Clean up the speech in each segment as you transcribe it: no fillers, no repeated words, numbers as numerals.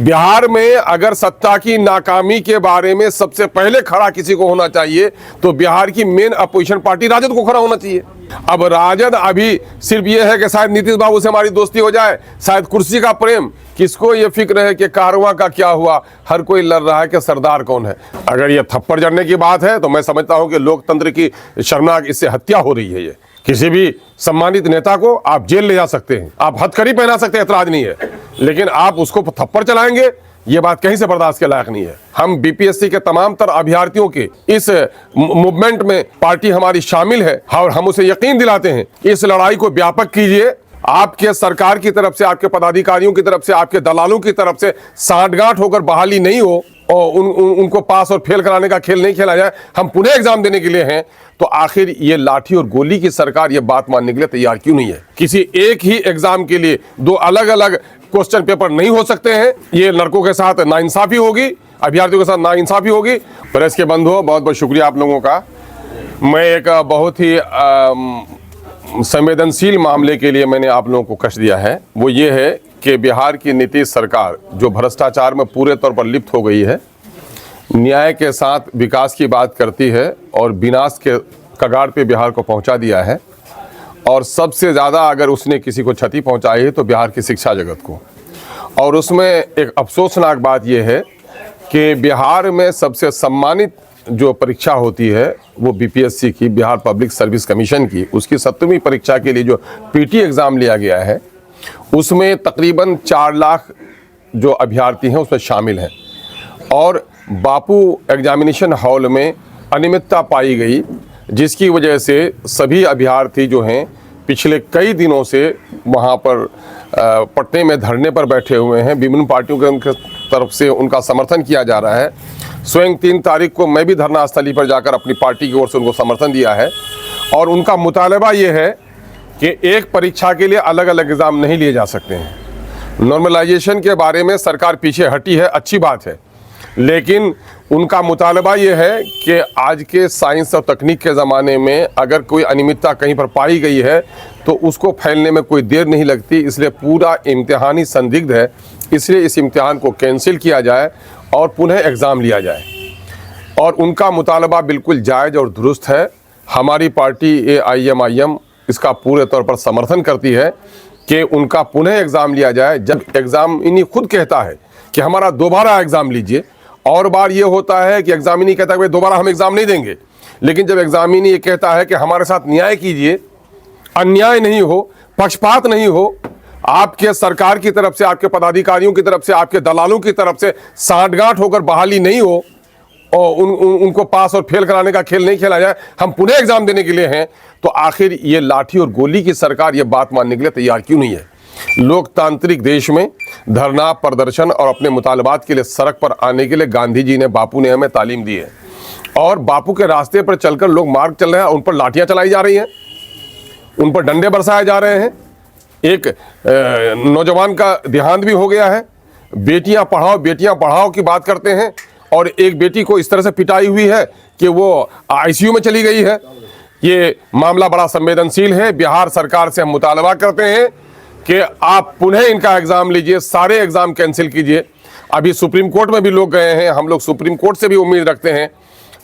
बिहार में अगर सत्ता की नाकामी के बारे में सबसे पहले खड़ा किसी को होना चाहिए तो बिहार की मेन अपोजिशन पार्टी राजद को खड़ा होना चाहिए। अब राजद अभी सिर्फ ये है कि शायद नीतीश बाबू से हमारी दोस्ती हो जाए, शायद कुर्सी का प्रेम, किसको ये फिक्र है कि कारवां का क्या हुआ। हर कोई लड़ रहा है कि सरदार कौन है। अगर ये थप्पड़ जड़ने की बात है तो मैं समझता हूं कि लोकतंत्र की शर्मनाक इससे हत्या हो रही है। ये किसी भी सम्मानित नेता को आप जेल ले जा सकते हैं, आप हथकड़ी पहना सकते हैं, ऐतराज नहीं है, लेकिन आप उसको थप्पड़ चलाएंगे, ये बात कहीं से बर्दाश्त के लायक नहीं है। हम बीपीएससी के तमाम तर अभ्यर्थियों के इस मूवमेंट में पार्टी हमारी शामिल है और हम उसे यकीन दिलाते हैं इस लड़ाई को व्यापक कीजिए। आपके सरकार की तरफ से, आपके पदाधिकारियों की तरफ से, आपके दलालों की तरफ से सांठगांठ होकर बहाली नहीं हो और उनको पास और फेल कराने का खेल नहीं खेला जाए। हम पुनः एग्जाम देने के लिए हैं, तो आखिर ये लाठी और गोली की सरकार ये बात मानने के लिए तैयार क्यों नहीं है? किसी एक ही एग्जाम के लिए दो अलग अलग क्वेश्चन पेपर नहीं हो सकते हैं। ये लड़कों के साथ नाइंसाफी होगी, अभ्यर्थियों के साथ नाइंसाफी होगी। प्रेस के बंधुओं, बहुत बहुत शुक्रिया आप लोगों का। मैं एक बहुत ही संवेदनशील मामले के लिए मैंने आप लोगों को कष्ट दिया है। वो ये है कि बिहार की नीतीश सरकार जो भ्रष्टाचार में पूरे तौर पर लिप्त हो गई है, न्याय के साथ विकास की बात करती है और विनाश के कगार पे बिहार को पहुंचा दिया है। और सबसे ज़्यादा अगर उसने किसी को क्षति पहुंचाई है तो बिहार की शिक्षा जगत को। और उसमें एक अफसोसनाक बात यह है कि बिहार में सबसे सम्मानित जो परीक्षा होती है वो बीपीएससी की, बिहार पब्लिक सर्विस कमीशन की, उसकी 7वीं परीक्षा के लिए जो पीटी एग्ज़ाम लिया गया है, उसमें तकरीबन 4 लाख जो अभ्यर्थी हैं उसमें शामिल हैं। और बापू एग्जामिनेशन हॉल में अनियमितता पाई गई, जिसकी वजह से सभी अभ्यर्थी जो हैं पिछले कई दिनों से वहाँ पर पटने में धरने पर बैठे हुए हैं। विभिन्न पार्टियों की तरफ से उनका समर्थन किया जा रहा है। स्वयं 3 तारीख को मैं भी धरना स्थली पर जाकर अपनी पार्टी की ओर से उनको समर्थन दिया है। और उनका मुतालबा ये है कि एक परीक्षा के लिए अलग अलग एग्ज़ाम नहीं लिए जा सकते हैं। नॉर्मलाइजेशन के बारे में सरकार पीछे हटी है, अच्छी बात है, लेकिन उनका मुतालबा ये है कि आज के साइंस और तकनीक के ज़माने में अगर कोई अनियमितता कहीं पर पाई गई है तो उसको फैलने में कोई देर नहीं लगती। इसलिए पूरा इम्तिहानी संदिग्ध है, इसलिए इस इम्तिहान को कैंसिल किया जाए और पुनः एग्ज़ाम लिया जाए। और उनका मुतालबा बिल्कुल जायज़ और दुरुस्त है। हमारी पार्टी AIMIM इसका पूरे तौर पर समर्थन करती है कि उनका पुनः एग्ज़ाम लिया जाए। जब एग्ज़ामिनी खुद कहता है कि हमारा दोबारा एग्ज़ाम लीजिए, और बार ये होता है कि एग्जामिनी कहता है कि दोबारा हम एग्ज़ाम नहीं देंगे, लेकिन जब एग्जामिनी ये कहता है कि हमारे साथ न्याय कीजिए, अन्याय नहीं हो, पक्षपात नहीं हो, आपके सरकार की तरफ से, आपके पदाधिकारियों की तरफ से, आपके दलालों की तरफ से सांठगांठ होकर बहाली नहीं हो और उनको पास और फेल कराने का खेल नहीं खेला जाए, हम पुनः एग्ज़ाम देने के लिए हैं, तो आखिर ये लाठी और गोली की सरकार ये बात मानने के लिए तैयार क्यों नहीं है? लोकतांत्रिक देश में धरना, प्रदर्शन और अपने मुतालबात के लिए सड़क पर आने के लिए गांधी जी ने, बापू ने हमें तालीम दी है। और बापू के रास्ते पर चलकर लोग मार्ग चल रहे हैं, उन पर लाठियां चलाई जा रही हैं, उन पर डंडे बरसाए जा रहे हैं। एक नौजवान का देहांत भी हो गया है। बेटियां पढ़ाओ की बात करते हैं और एक बेटी को इस तरह से पिटाई हुई है कि वो ICU में चली गई है। ये मामला बड़ा संवेदनशील है। बिहार सरकार से हम मुतालबा करते हैं कि आप पुनः इनका एग्ज़ाम लीजिए, सारे एग्ज़ाम कैंसिल कीजिए। अभी सुप्रीम कोर्ट में भी लोग गए हैं, हम लोग सुप्रीम कोर्ट से भी उम्मीद रखते हैं।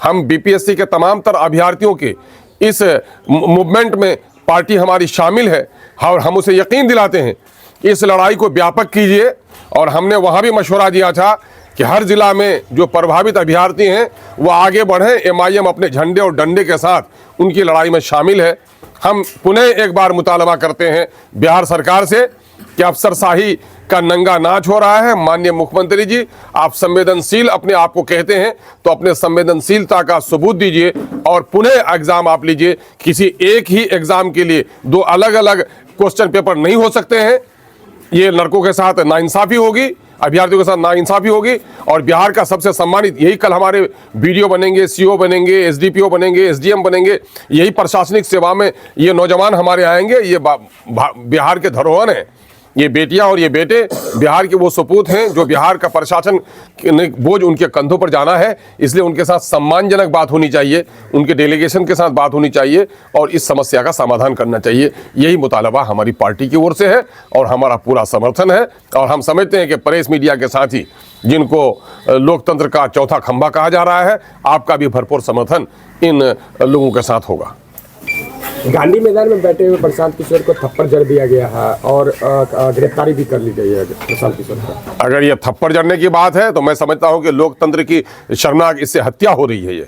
हम बीपीएससी के तमाम तर अभ्यर्थियों के इस मूवमेंट में पार्टी हमारी शामिल है और हम उसे यकीन दिलाते हैं इस लड़ाई को व्यापक कीजिए। और हमने वहाँ भी मशवरा दिया था कि हर ज़िला में जो प्रभावित अभ्यर्थी हैं वो आगे बढ़ें। MIM अपने झंडे और डंडे के साथ उनकी लड़ाई में शामिल है। हम पुनः एक बार मुतालबा करते हैं बिहार सरकार से कि अफसरशाही का नंगा नाच हो रहा है। माननीय मुख्यमंत्री जी, आप संवेदनशील अपने आप को कहते हैं, तो अपने संवेदनशीलता का सबूत दीजिए और पुनः एग्ज़ाम आप लीजिए। किसी एक ही एग्ज़ाम के लिए दो अलग अलग क्वेश्चन पेपर नहीं हो सकते हैं। ये लड़कों के साथ नाइंसाफ़ी होगी, अभ्यर्थियों के साथ नाइंसाफ़ी होगी। और बिहार का सबसे सम्मानित, यही कल हमारे BDO बनेंगे, CO बनेंगे, SDPO बनेंगे, SDM बनेंगे, यही प्रशासनिक सेवा में ये नौजवान हमारे आएंगे। ये बिहार के धरोहर हैं, ये बेटियां और ये बेटे बिहार के वो सपूत हैं जो बिहार का प्रशासन बोझ उनके कंधों पर जाना है, इसलिए उनके साथ सम्मानजनक बात होनी चाहिए, उनके डेलीगेशन के साथ बात होनी चाहिए और इस समस्या का समाधान करना चाहिए। यही मुतालबा हमारी पार्टी की ओर से है और हमारा पूरा समर्थन है। और हम समझते हैं कि प्रेस मीडिया के साथ ही जिनको लोकतंत्र का चौथा खंभा कहा जा रहा है, आपका भी भरपूर समर्थन इन लोगों के साथ होगा। गांधी मैदान में बैठे हुए प्रशांत किशोर को थप्पड़ जड़ दिया गया है और गिरफ्तारी भी कर ली गई है प्रशांत किशोर का। अगर ये थप्पड़ जड़ने की बात है तो मैं समझता हूं कि लोकतंत्र की शर्मनाक इससे हत्या हो रही है। ये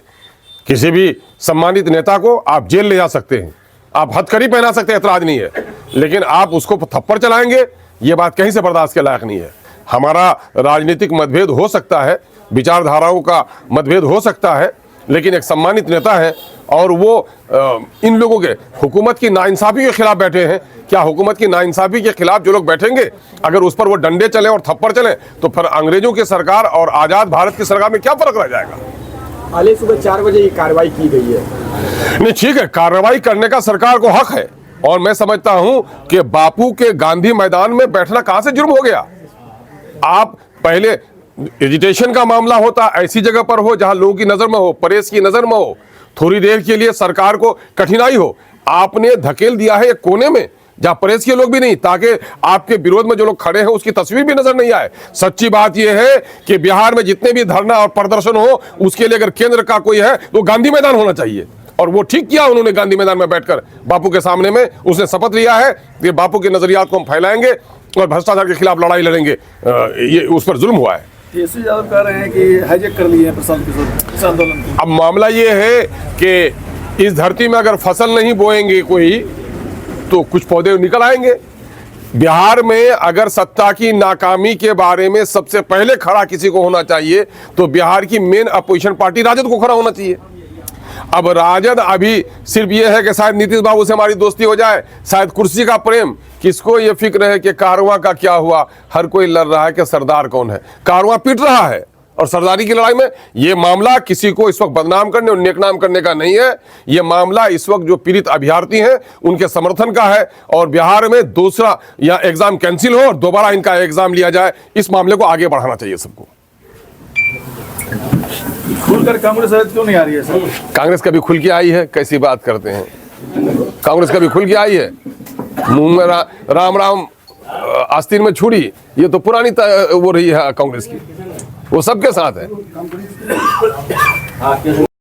किसी भी सम्मानित नेता को आप जेल ले जा सकते हैं, आप हथकड़ी पहना सकते हैं, ऐतराज नहीं है, लेकिन आप उसको थप्पड़ चलाएंगे, ये बात कहीं से बर्दाश्त के लायक नहीं है। हमारा राजनीतिक मतभेद हो सकता है, विचारधाराओं का मतभेद हो सकता है, लेकिन एक सम्मानित नेता है और वो इन लोगों के हुकूमत की नाइंसाफी के खिलाफ बैठे हैं। क्या हुकूमत की नाइंसाफी के खिलाफ जो लोग बैठेंगे, अगर उस पर वो डंडे चले और थप्पड़ चले तो फिर अंग्रेजों की सरकार और आज़ाद भारत की सरकार में क्या फर्क रह जाएगा? हाल सुबह 4 बजे ये कार्रवाई की गई है। नहीं, ठीक है, कार्रवाई करने का सरकार को हक है और मैं समझता हूं कि बापू के गांधी मैदान में बैठना कहां से जुर्म हो गया। आप पहले एजिटेशन का मामला होता ऐसी जगह पर हो जहां लोगों की नजर में हो, प्रेस की नजर में हो, थोड़ी देर के लिए सरकार को कठिनाई हो, आपने धकेल दिया है एक कोने में जहां प्रेस के लोग भी नहीं, ताकि आपके विरोध में जो लोग खड़े हैं उसकी तस्वीर भी नजर नहीं आए। सच्ची बात यह है कि बिहार में जितने भी धरना और प्रदर्शन हो, उसके लिए अगर केंद्र का कोई है तो गांधी मैदान होना चाहिए। और वो ठीक किया उन्होंने, गांधी मैदान में बैठकर बापू के सामने में उसने शपथ लिया है कि बापू के नजरियात को हम फैलाएंगे और भ्रष्टाचार के खिलाफ लड़ाई लड़ेंगे। ये उस पर जुल्म हुआ है। तेजस्वी यादव कह रहे हैं कि हाईजैक कर लिए हैं प्रशांत किशोर इस आंदोलन को। अब मामला ये है कि इस धरती में अगर फसल नहीं बोएंगे कोई तो कुछ पौधे निकल आएंगे। बिहार में अगर सत्ता की नाकामी के बारे में सबसे पहले खड़ा किसी को होना चाहिए तो बिहार की मेन अपोजिशन पार्टी राजद को खड़ा होना चाहिए। अब राजद अभी सिर्फ ये है कि शायद नीतीश बाबू से हमारी दोस्ती हो जाए, शायद कुर्सी का प्रेम, किसको ये फिक्र है कि कारवां का क्या हुआ। हर कोई लड़ रहा है कि सरदार कौन है, कारवां पीट रहा है और सरदारी की लड़ाई में ये मामला किसी को इस वक्त बदनाम करने और नेकनाम करने का नहीं है। ये मामला इस वक्त जो पीड़ित अभ्यर्थी हैं उनके समर्थन का है और बिहार में दूसरा या एग्जाम कैंसिल हो और दोबारा इनका एग्जाम लिया जाए, इस मामले को आगे बढ़ाना चाहिए सबको। खुलकर कांग्रेस क्यों नहीं आ रही है सर? कांग्रेस कभी खुल के आई है? कैसी बात करते हैं, कांग्रेस कभी खुल के आई है? मुंह में राम राम आस्तीन में छुड़ी, ये तो पुरानी वो रही है कांग्रेस की, वो सबके साथ है।